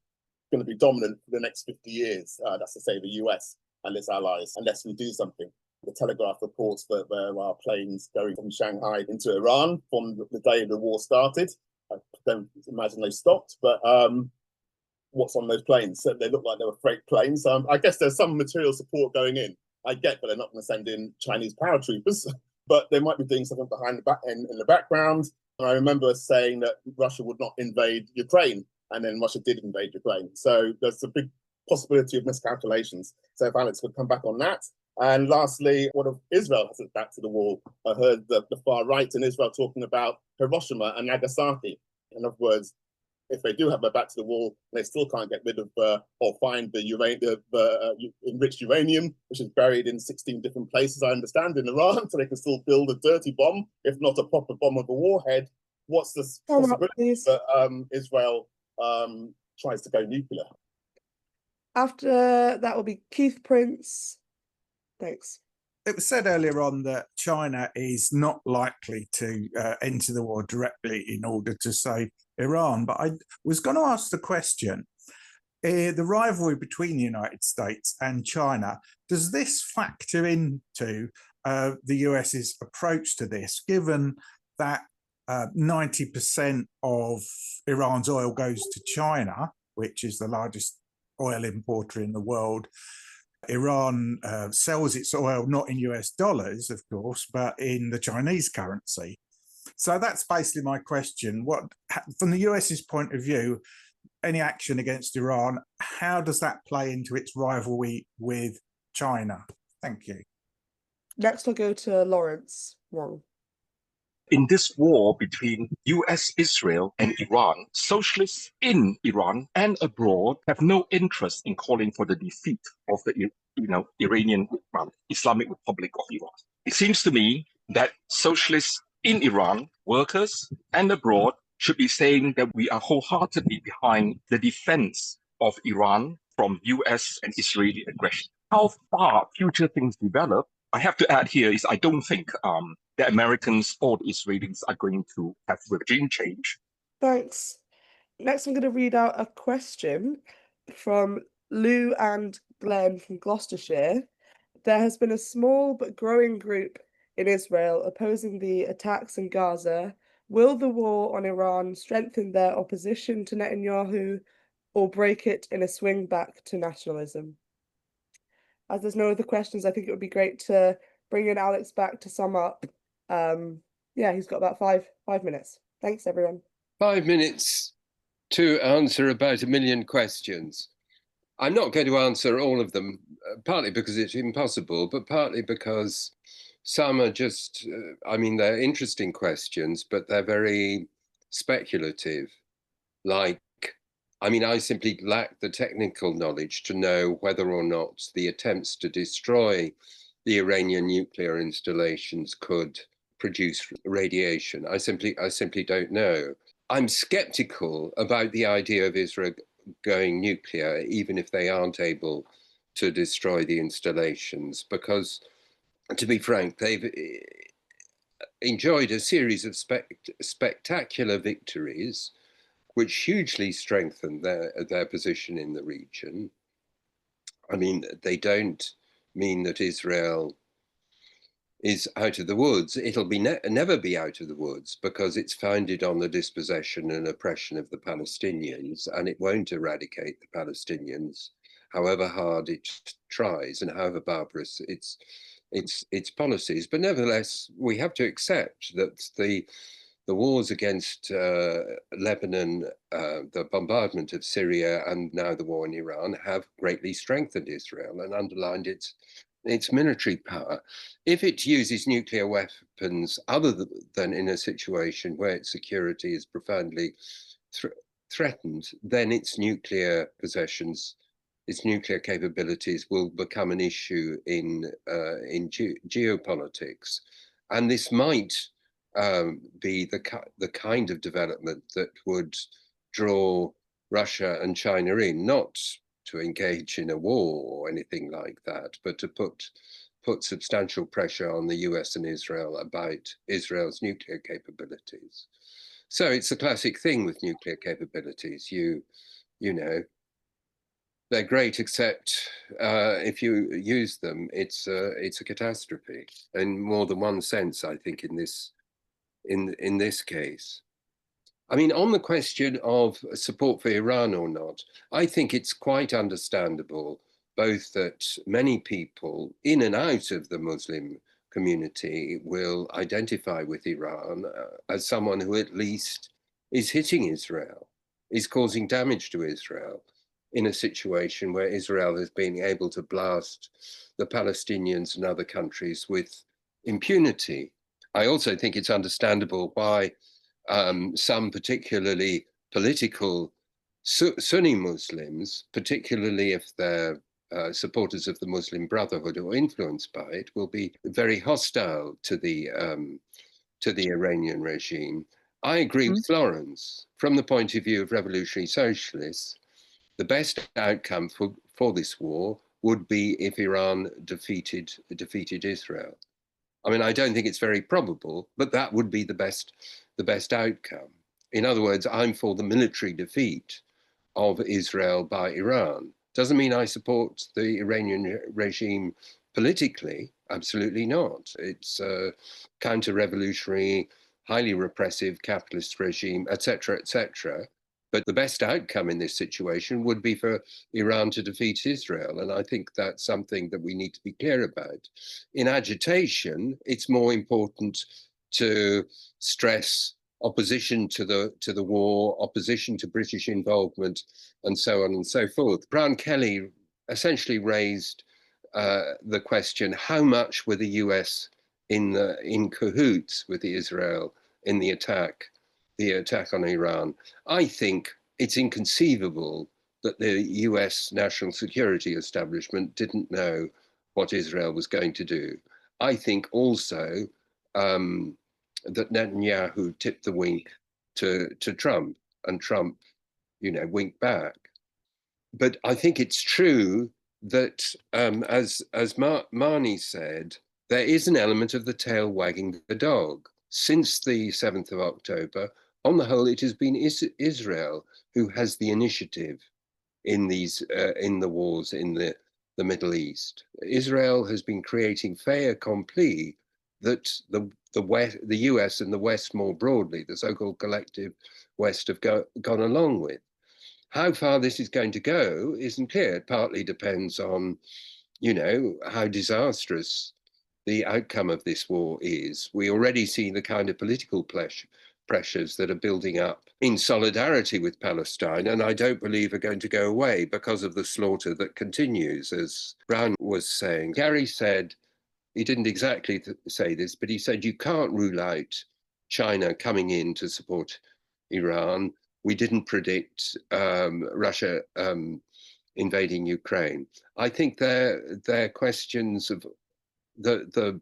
going to be dominant for the next 50 years. That's to say the US and its allies, unless we do something. The Telegraph reports that there are planes going from Shanghai into Iran from the day the war started. I don't imagine they stopped, but what's on those planes? So they look like they were freight planes. I guess there's some material support going in. I get that they're not going to send in Chinese paratroopers, but they might be doing something behind in the background. And I remember saying that Russia would not invade Ukraine, and then Russia did invade Ukraine. So there's a big possibility of miscalculations. So if Alex could come back on that. And lastly, what if Israel has its back to the wall? I heard the far right in Israel talking about Hiroshima and Nagasaki. In other words, if they do have their back to the wall, they still can't get rid of or find the enriched uranium, which is buried in 16 different places, I understand, in Iran, so they can still build a dirty bomb, if not a proper bomb of a warhead. What's the possibility that Israel tries to go nuclear? After that will be Keith Prince. Thanks. It was said earlier on that China is not likely to enter the war directly in order to save Iran. But I was going to ask the question, the rivalry between the United States and China, does this factor into the US's approach to this, given that 90% of Iran's oil goes to China, which is the largest oil importer in the world? Iran sells its oil not in US dollars, of course, but in the Chinese currency. So that's basically my question. What, from the US's point of view, any action against Iran, how does that play into its rivalry with China? Thank you. Next, I'll go to Lawrence Wong. In this war between US, Israel, and Iran, socialists in Iran and abroad have no interest in calling for the defeat of the Iranian Islamic Republic of Iran. It seems to me that socialists in Iran, workers and abroad, should be saying that we are wholeheartedly behind the defense of Iran from US and Israeli aggression. How far future things develop, I have to add here, is I don't think the Americans or the Israelis are going to have regime change. Thanks. Next, I'm going to read out a question from Lou and Glenn from Gloucestershire. There has been a small but growing group in Israel opposing the attacks in Gaza. Will the war on Iran strengthen their opposition to Netanyahu or break it in a swing back to nationalism? As there's no other questions, I think it would be great to bring in Alex back to sum up. Yeah, he's got about five minutes. Thanks, everyone. 5 minutes to answer about 1 million questions. I'm not going to answer all of them, partly because it's impossible, but partly because some are just, they're interesting questions, but they're very speculative. I simply lack the technical knowledge to know whether or not the attempts to destroy the Iranian nuclear installations could produce radiation. I simply don't know. I'm skeptical about the idea of Israel going nuclear, even if they aren't able to destroy the installations, because, to be frank, they've enjoyed a series of spectacular victories, which hugely strengthened their position in the region. They don't mean that Israel is out of the woods. It'll be never be out of the woods, because it's founded on the dispossession and oppression of the Palestinians, and it won't eradicate the Palestinians, however hard it tries and however barbarous its policies. But nevertheless, we have to accept that the wars against Lebanon, the bombardment of Syria, and now the war in Iran have greatly strengthened Israel and underlined its military power. If it uses nuclear weapons other than in a situation where its security is profoundly threatened, then its nuclear possessions, its nuclear capabilities will become an issue in geopolitics. And this might be the kind of development that would draw Russia and China in, not to engage in a war or anything like that, but to put substantial pressure on the US and Israel about Israel's nuclear capabilities. So it's a classic thing with nuclear capabilities. You know, they're great, except if you use them, it's a catastrophe in more than one sense, I think, in this case. On the question of support for Iran or not, I think it's quite understandable both that many people in and out of the Muslim community will identify with Iran as someone who at least is hitting Israel, is causing damage to Israel in a situation where Israel has been able to blast the Palestinians and other countries with impunity. I also think it's understandable why some particularly political Sunni Muslims, particularly if they're supporters of the Muslim Brotherhood or influenced by it, will be very hostile to the Iranian regime. I agree with Florence. From the point of view of revolutionary socialists, the best outcome for this war would be if Iran defeated Israel. I mean, I don't think it's very probable, but that would be the best outcome. In other words, I'm for the military defeat of Israel by Iran. Doesn't mean I support the Iranian regime politically, absolutely not. It's a counter-revolutionary, highly repressive capitalist regime, etc., etc. But the best outcome in this situation would be for Iran to defeat Israel. And I think that's something that we need to be clear about. In agitation, it's more important to stress opposition to the war, opposition to British involvement, and so on and so forth. Brown Kelly essentially raised the question: how much were the US in cahoots with Israel in the attack on Iran? I think it's inconceivable that the US national security establishment didn't know what Israel was going to do. I think also that Netanyahu tipped the wink to Trump, and Trump, winked back. But I think it's true that, as Marnie said, there is an element of the tail wagging the dog. Since the 7th of October, on the whole, it has been Israel who has the initiative in the wars in the Middle East. Israel has been creating fait accompli that the US and the West more broadly, the so-called collective West, have gone along with. How far this is going to go isn't clear. It partly depends on, how disastrous the outcome of this war is. We already see the kind of political pressures that are building up in solidarity with Palestine, and I don't believe are going to go away because of the slaughter that continues, as Brown was saying. Gary said, he didn't exactly say this, but he said you can't rule out China coming in to support Iran. We didn't predict Russia invading Ukraine. I think they're questions of the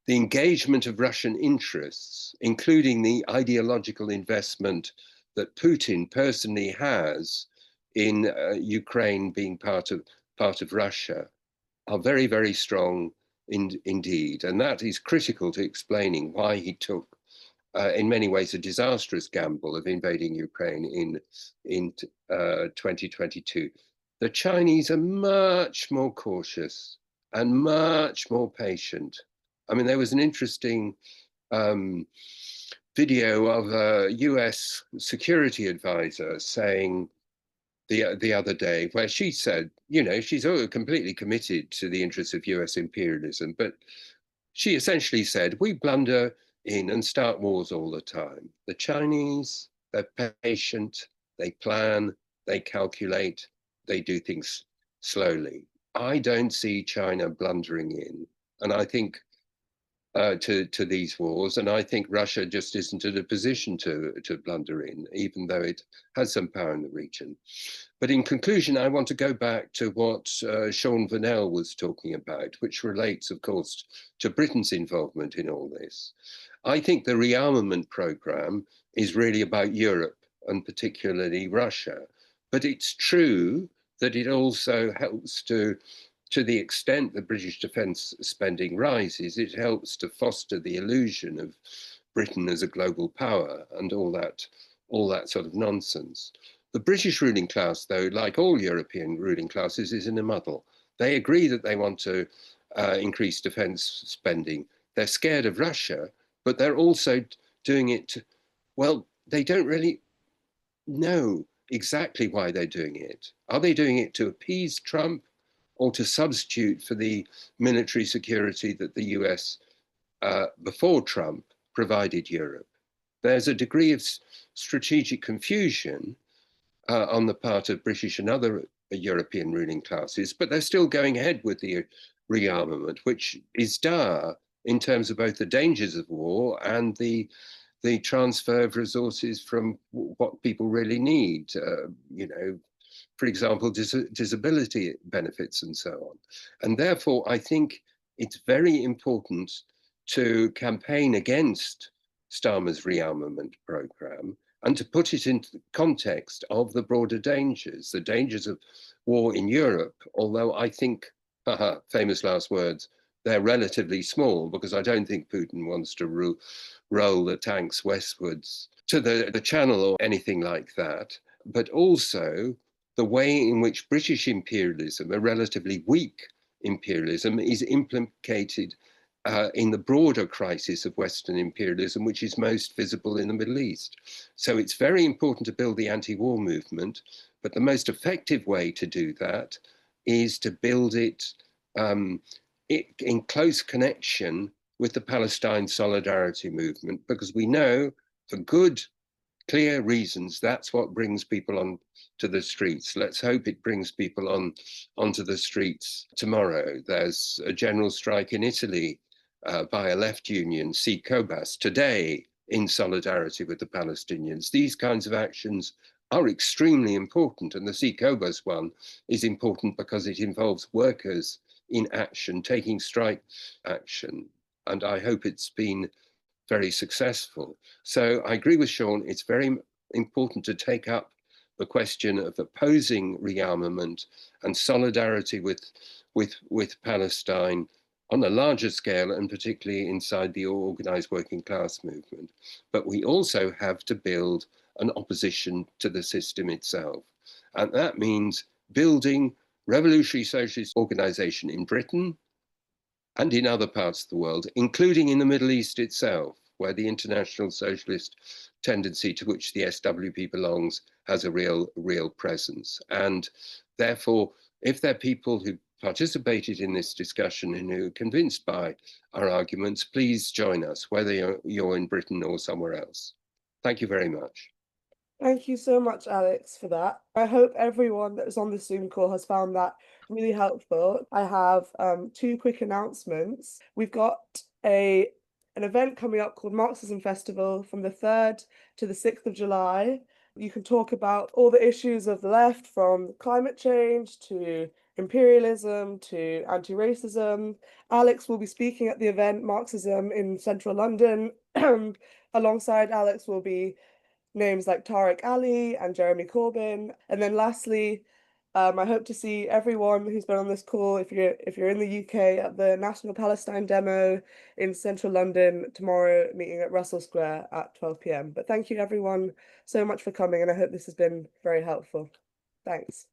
engagement of Russian interests, including the ideological investment that Putin personally has in Ukraine being part of Russia, are very, very strong indeed. And that is critical to explaining why he took, in many ways, a disastrous gamble of invading Ukraine in 2022. The Chinese are much more cautious and much more patient. I mean, there was an interesting video of a US security advisor saying the other day, where she said, she's completely committed to the interests of US imperialism, but she essentially said, we blunder in and start wars all the time. The Chinese, they're patient, they plan, they calculate, they do things slowly. I don't see China blundering in, and I think to these wars, and I think Russia just isn't in a position to blunder in, even though it has some power in the region. But in conclusion, I want to go back to what Sean Vernell was talking about, which relates, of course, to Britain's involvement in all this. I think the rearmament program is really about Europe, and particularly Russia. But it's true that it also helps to the extent that British defence spending rises, it helps to foster the illusion of Britain as a global power and all that sort of nonsense. The British ruling class, though, like all European ruling classes, is in a muddle. They agree that they want to increase defence spending. They're scared of Russia, but they're also doing it well, they don't really know exactly why they're doing it. Are they doing it to appease Trump, or to substitute for the military security that the US, before Trump, provided Europe? There's a degree of strategic confusion on the part of British and other European ruling classes, but they're still going ahead with the rearmament, which is dire in terms of both the dangers of war and the transfer of resources from what people really need, for example, disability benefits and so on. And therefore, I think it's very important to campaign against Starmer's rearmament program and to put it into the context of the broader dangers, the dangers of war in Europe, although I think, famous last words, they're relatively small, because I don't think Putin wants to roll the tanks westwards to the Channel or anything like that, but also the way in which British imperialism, a relatively weak imperialism, is implicated in the broader crisis of Western imperialism, which is most visible in the Middle East. So it's very important to build the anti-war movement, but the most effective way to do that is to build it in close connection with the Palestine solidarity movement, because we know for good, clear reasons that's what brings people on to the streets. Let's hope it brings people onto the streets tomorrow. There's a general strike in Italy by a left union, COBAS, today in solidarity with the Palestinians. These kinds of actions are extremely important, and the COBAS one is important because it involves workers in action, taking strike action, and I hope it's been very successful. So I agree with Sean, it's very important to take up the question of opposing rearmament and solidarity with Palestine on a larger scale, and particularly inside the organized working class movement. But we also have to build an opposition to the system itself. And that means building revolutionary socialist organization in Britain and in other parts of the world, including in the Middle East itself, where the international socialist tendency to which the SWP belongs has a real presence. And therefore, if there are people who participated in this discussion and who are convinced by our arguments, please join us, whether you're in Britain or somewhere else. Thank you very much. Thank you so much, Alex, for that. I hope everyone that was on the Zoom call has found that really helpful. I have two quick announcements. We've got an event coming up called Marxism Festival from the 3rd to the 6th of July. You can talk about all the issues of the left, from climate change to imperialism to anti-racism. Alex will be speaking at the event Marxism in central London. Alongside Alex will be names like Tariq Ali and Jeremy Corbyn. And then lastly, I hope to see everyone who's been on this call, if you're in the UK, at the National Palestine demo in central London tomorrow, meeting at Russell Square at 12 p.m. But thank you everyone so much for coming, and I hope this has been very helpful. Thanks.